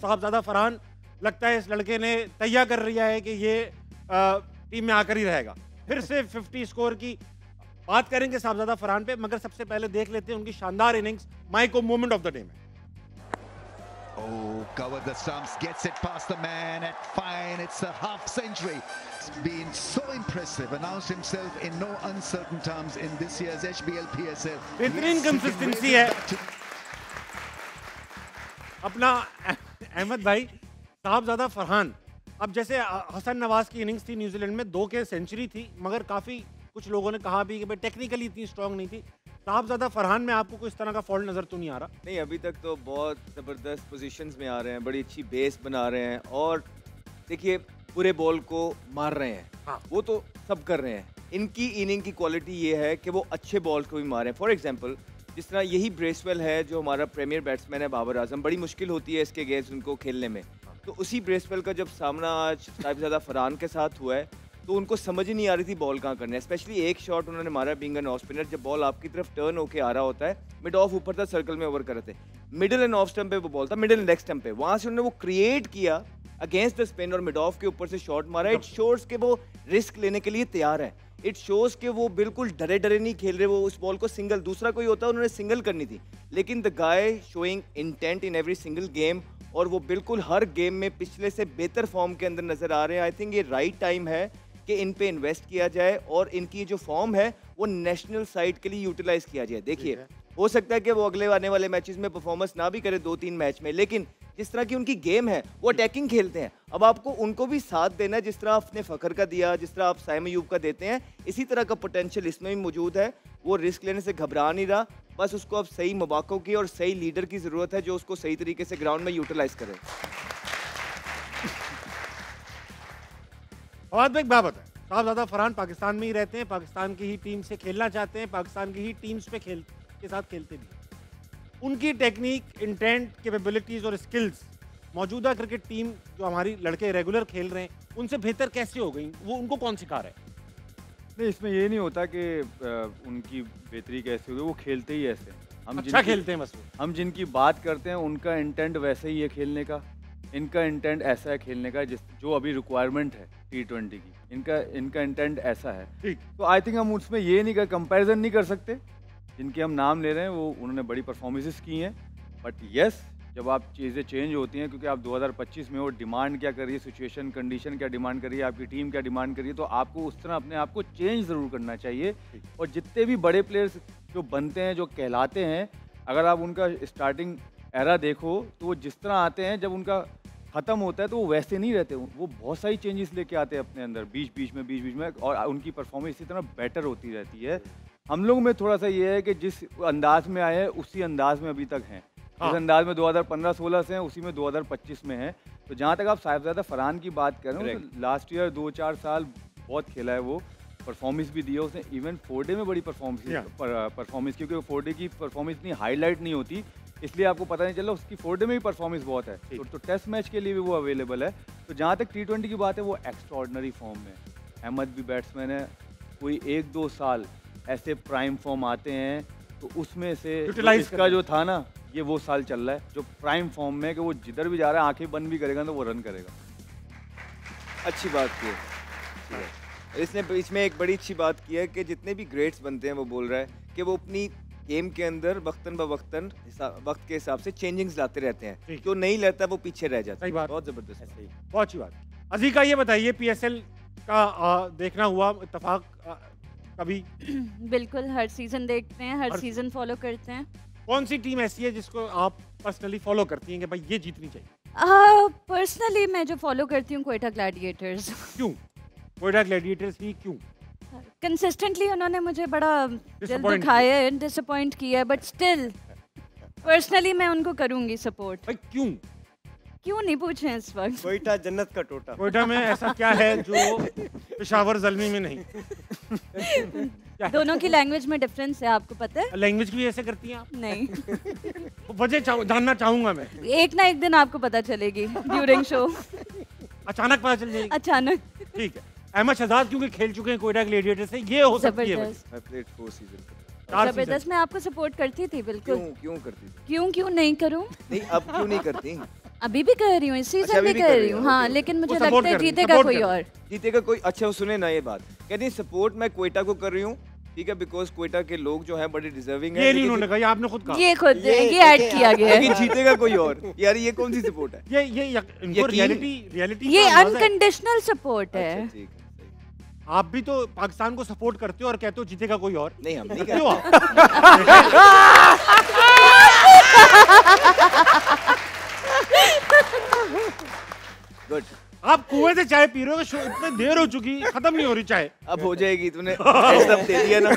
साहबजादा फरहान लगता है इस लड़के ने तैयार कर लिया है कि ये टीम में आकर ही रहेगा। फिर से 50 स्कोर की बात करेंगे साहबजादा फरहान पे, मगर सबसे पहले देख लेते हैं उनकी शानदार इनिंग्स। माइको मोमेंट ऑफ द डे में। Oh, covered the stumps, gets it past the man at fine. It's a half century. It's been so impressive. Announced himself in no uncertain terms in this year's HBL PSL. बेहतरीन consistency है अपना अहमद भाई। साहबजादा फरहान, अब जैसे हसन नवाज की innings थी New Zealand में, 2 के सेंचुरी थी, मगर काफी कुछ लोगों ने कहा भी कि भाई टेक्निकली इतनी स्ट्रांग नहीं थी। साहबजादा फरहान में आपको कोई इस तरह का फॉल्ट नजर तो नहीं आ रहा? नहीं, अभी तक तो बहुत ज़बरदस्त पोजीशंस में आ रहे हैं, बड़ी अच्छी बेस बना रहे हैं और देखिए पूरे बॉल को मार रहे हैं। हाँ। वो तो सब कर रहे हैं। इनकी इनिंग की क्वालिटी ये है कि वो अच्छे बॉल को भी मारें। फॉर एग्जांपल जिस तरह यही ब्रेसवेल है जो हमारा प्रीमियर बैट्समैन है बाबर आजम, बड़ी मुश्किल होती है इसके अगेंस्ट उनको खेलने में। तो उसी ब्रेसवेल का जब सामना आज साहिबजादा फरहान के साथ हुआ है तो उनको समझ ही नहीं आ रही थी बॉल कहाँ करना है। स्पेशली एक शॉट उन्होंने मारा बीइंग एन ऑफ स्पिनर, जब बॉल आपकी तरफ टर्न होके आ रहा होता है, मिड ऑफ ऊपर था, सर्कल में ओवर कर रहे थे, मिडिल एंड ऑफ स्टंप पे वो बॉल था, मिडिल एंड लेग स्टंप पे, वहां से उन्होंने वो क्रिएट किया अगेंस्ट द स्पिन और मिड ऑफ के ऊपर से शॉट मारा। इट शोज के वो रिस्क लेने के लिए तैयार है। इट शोज के वो बिल्कुल डरे डरे नहीं खेल रहे। वो उस बॉल को सिंगल, दूसरा कोई होता उन्होंने सिंगल करनी थी, लेकिन the guy showing intent in every single game और वो बिल्कुल हर गेम में पिछले से बेहतर फॉर्म के अंदर नजर आ रहे हैं। आई थिंक ये राइट टाइम है कि इन पे इन्वेस्ट किया जाए और इनकी जो फॉर्म है वो नेशनल साइड के लिए यूटिलाइज किया जाए। देखिए हो सकता है कि वो अगले आने वाले मैचेस में परफॉर्मेंस ना भी करे 2-3 मैच में, लेकिन जिस तरह की उनकी गेम है वो अटैकिंग खेलते हैं। अब आपको उनको भी साथ देना है, जिस तरह आपने फखर का दिया, जिस तरह आप साइम अयूब का देते हैं, इसी तरह का पोटेंशियल इसमें भी मौजूद है। वो रिस्क लेने से घबरा नहीं रहा, बस उसको अब सही मौकों की और सही लीडर की जरूरत है जो उसको सही तरीके से ग्राउंड में यूटिलाइज करे। फवाद भाई क्या बताएं, साहबजादा फरहान पाकिस्तान में ही रहते हैं, पाकिस्तान की ही टीम से खेलना चाहते हैं, पाकिस्तान की ही टीम्स पे के साथ खेलते भी हैं। उनकी टेक्निक, इंटेंट, कैपेबिलिटीज और स्किल्स मौजूदा क्रिकेट टीम जो हमारी लड़के रेगुलर खेल रहे हैं उनसे बेहतर कैसे हो गई? वो उनको कौन सिखा रहा है? नहीं, इसमें ये नहीं होता कि उनकी बेहतरी कैसे होगी, वो खेलते ही ऐसे हैं। हम अच्छा खेलते हैं बस वो। हम जिनकी बात करते हैं उनका इंटेंट वैसे ही है खेलने का, इनका इंटेंट ऐसा है खेलने का जो अभी रिक्वायरमेंट है T20 की, इनका इंटेंट ऐसा है। ठीक। तो आई थिंक हम उसमें ये नहीं कंपैरिजन नहीं कर सकते। जिनके हम नाम ले रहे हैं वो उन्होंने बड़ी परफॉर्मेंसेस की हैं, बट यस जब आप चीज़ें चेंज होती हैं, क्योंकि आप 2025 में वो डिमांड क्या कर रही है, सिचुएशन कंडीशन क्या डिमांड कर रही है, आपकी टीम क्या डिमांड कर रही है, तो आपको उस तरह अपने आप को चेंज ज़रूर करना चाहिए। और जितने भी बड़े प्लेयर्स जो बनते हैं, जो कहलाते हैं, अगर आप उनका स्टार्टिंग एरा देखो तो वो जिस तरह आते हैं, जब उनका ख़त्म होता है तो वो वैसे नहीं रहते। वो बहुत सारी चेंजेस लेके आते हैं अपने अंदर बीच बीच में और उनकी परफॉर्मेंस इसी तरह बेटर होती रहती है। हम लोग में थोड़ा सा ये है कि जिस अंदाज में आए हैं उसी अंदाज में अभी तक हैं। जिस अंदाज में 2015-16 से हैं उसी में 2025 में हैं। तो जहाँ तक आप साहिबजादा फरहान की बात कर रहे हो तो लास्ट ईयर 2-4 साल बहुत खेला है, वो परफॉर्मेंस भी दिया उसने। इवन 4 में बड़ी परफॉर्मेंस क्योंकि 4 की परफॉर्मेंस इतनी हाईलाइट नहीं होती, इसलिए आपको पता नहीं चला। उसकी 4 में भी परफॉर्मेंस बहुत है, तो टेस्ट मैच के लिए भी वो अवेलेबल है। तो जहाँ तक T20 की बात है वो एक्स्ट्रॉर्डनरी फॉर्म में। अहमद भी बैट्समैन है, कोई 1-2 साल ऐसे प्राइम फॉर्म आते हैं तो उसमें से इसका जो था ना, ये वो साल चल रहा है जो प्राइम फॉर्म में कि वो जिधर भी जा रहा है आंखें बंद भी करेगा तो वो रन करेगा। अच्छी बात की है इसने। इसमें एक बड़ी अच्छी बात की है कि जितने भी ग्रेट्स बनते हैं वो बोल रहा है कि वो अपनी गेम के अंदर वक्तन ब वक्तन वक्त के हिसाब से चेंजिंग्स लाते रहते हैं। जो नहीं लाता वो पीछे रह जाता है। बहुत जबरदस्त है। बहुत अच्छी बात। अजीका ये बताइए, PSL का देखना हुआ इत्तेफाक कभी? बिल्कुल, हर सीजन देखते हैं, हर सीजन फॉलो करते हैं। कौन सी टीम ऐसी है जिसको आप पर्सनली फॉलो करती हैं कि भाई ये जीतनी चाहिए? पर्सनली मैं जो फॉलो करती हूँ कोयटा ग्लैडिएटर्स। क्यों कोयटा ग्लैडिएटर्स ही क्यों? कंसिस्टेंटली उन्होंने मुझे बड़ा दिल दुखाया है, डिसअपॉइंट किया है, बट स्टिल पर्सनली मैं उनको करूंगी सपोर्ट। भाई क्यों नहीं पूछ रहे हैं इस वक्त। कोयटा जन्नत का टोटा। कोयटा में ऐसा क्या है जो पेशावर ज़ल्मी में नहीं? दोनों की लैंग्वेज में डिफरेंस है, आपको पता है? लैंग्वेज भी ऐसे करती हैं आप? नहीं। वजह जानना चाहूंगा मैं। एक ना एक दिन आपको पता चलेगी ड्यूरिंग शो। अचानक पता चल जाएगी? अचानक। ठीक है। अहमद शहजाद क्योंकि खेल चुके हैं कोयटा ग्लैडिएटर से, ये हो सकती है। I played 4 seasons। जबरदस्त। मैं आपको सपोर्ट करती थी बिल्कुल। क्यों करती थी? क्यों नहीं करूं? नहीं, अब क्यों नहीं करती? अभी भी कर रही हूँ, इस सीजन अभी भी भी कर कर रही रही हूँ। हो, हाँ, okay. लेकिन मुझे वो support लगता है कर रही है, जीतेगा support कोई कर रही और। जीतेगा कोई। अच्छा वो सुने ना ये बात, कहती है सपोर्ट मैं क्वेटा को कर रही हूँ, ठीक है, बिकॉज क्वेटा के लोग जो हैं बड़े डिजर्विंग है। ये नहीं उन्होंने कहा, ये आपने खुद कहा। ये खुद ये ऐड किया गया है। लेकिन जीतेगा कोई और। यार ये कौन सी सपोर्ट है? ये इनको रियलिटी ये अनकंडीशनल सपोर्ट है। अच्छा ठीक है, सही। आप भी तो पाकिस्तान को सपोर्ट करते हो और कहते हो जीतेगा कोई और। नहीं हम नहीं क्यों करते। गुड। आप कुएं से चाय पी रहे हो, इतनी देर हो चुकी, खत्म नहीं हो रही चाय। अब हो जाएगी, तूने heads up दे दिया ना।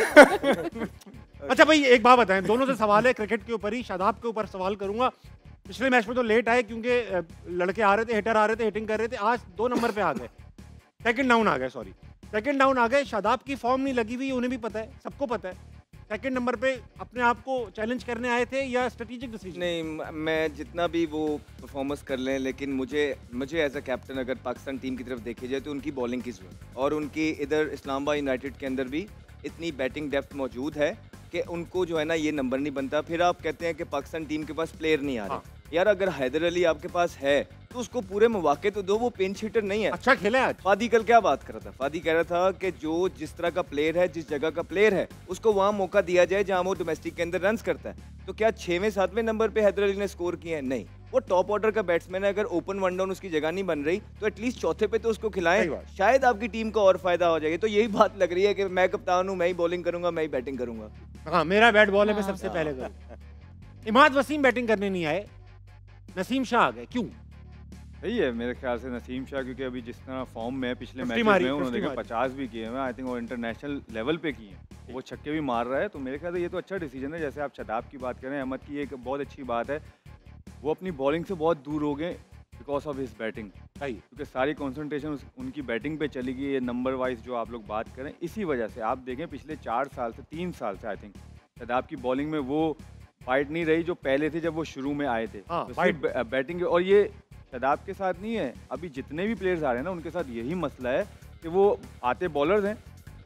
अच्छा भाई एक बात बताएं, दोनों से सवाल है क्रिकेट के ऊपर ही, शादाब के ऊपर सवाल करूंगा। पिछले मैच में तो लेट आए क्योंकि लड़के आ रहे थे, हिटर आ रहे थे, हिटिंग कर रहे थे। आज 2 नंबर पे आ गए, सेकंड डाउन आ गए, सॉरी सेकंड डाउन आ गए। शादाब की फॉर्म नहीं लगी हुई, उन्हें भी पता है, सबको पता है। सेकंड नंबर पे अपने आप को चैलेंज करने आए थे या स्ट्रेटेजिक डिसीजन? नहीं, मैं जितना भी वो परफॉर्मेंस कर लें, लेकिन मुझे एज अ कैप्टन अगर पाकिस्तान टीम की तरफ देखी जाए तो उनकी बॉलिंग की जरूरत, और उनकी इधर इस्लामाबाद यूनाइटेड के अंदर भी इतनी बैटिंग डेप्थ मौजूद है कि उनको जो है ना ये नंबर नहीं बनता। फिर आप कहते हैं कि पाकिस्तान टीम के पास प्लेयर नहीं आ रहे। यार अगर हैदर अली आपके पास है तो उसको पूरे मौके तो दो, वो पिंच हिटर नहीं है। अच्छा खेले आज। फादी कल क्या बात कर रहा था? फादी कह रहा था कि जो जिस तरह का प्लेयर है, जिस जगह का प्लेयर है, उसको वहाँ मौका दिया जाए जहाँ वो डोमेस्टिक के अंदर रन्स करता है। तो क्या 6वें 7वें नंबर पे हैदर अली ने स्कोर किए हैं? नहीं। वो टॉप ऑर्डर का बैट्समैन है, अगर ओपन वन डाउन उसकी जगह नहीं बन रही तो एटलीस्ट चौथे पे तो उसको खिलाएं, शायद आपकी टीम को और फायदा हो जाएगा। तो यही बात लग रही है कि मैं कप्तान हूँ, मैं ही बॉलिंग करूंगा, मैं ही बैटिंग करूंगा। हाँ मेरा बैट बॉल है, मैं सबसे पहले करूँ। इमाद वसीम बैटिंग करने नहीं आए, नसीम शाह आ गए, क्यों? सही है मेरे ख्याल से नसीम शाह, क्योंकि अभी जिस तरह फॉर्म में पिछले 50 मैचेस मारी, में उन्होंने 50 मारी। 50 भी किए हैं, आई थिंक वो इंटरनेशनल लेवल पे किए हैं, वो छक्के भी मार रहा है। तो मेरे ख्याल से ये तो अच्छा डिसीजन है। जैसे आप शदाब की बात करें, अहमद की एक बहुत अच्छी बात है, वो अपनी बॉलिंग से बहुत दूर हो गए बिकॉज ऑफ हिज बैटिंग, क्योंकि सारी कॉन्सेंट्रेशन उनकी बैटिंग पे चली गई है। नंबर वाइज जो आप लोग बात करें, इसी वजह से आप देखें पिछले 4 साल से 3 साल से आई थिंक शदाब की बॉलिंग में वो फाइट नहीं रही जो पहले थे जब वो शुरू में आए थे। हाँ, तो सिर्फ बैटिंग, और ये शदाब के साथ नहीं है, अभी जितने भी प्लेयर्स आ रहे हैं ना उनके साथ यही मसला है कि वो आते बॉलर्स हैं,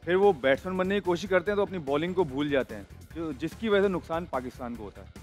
फिर वो बैट्समैन बनने की कोशिश करते हैं तो अपनी बॉलिंग को भूल जाते हैं, जो जिसकी वजह से नुकसान पाकिस्तान को होता है।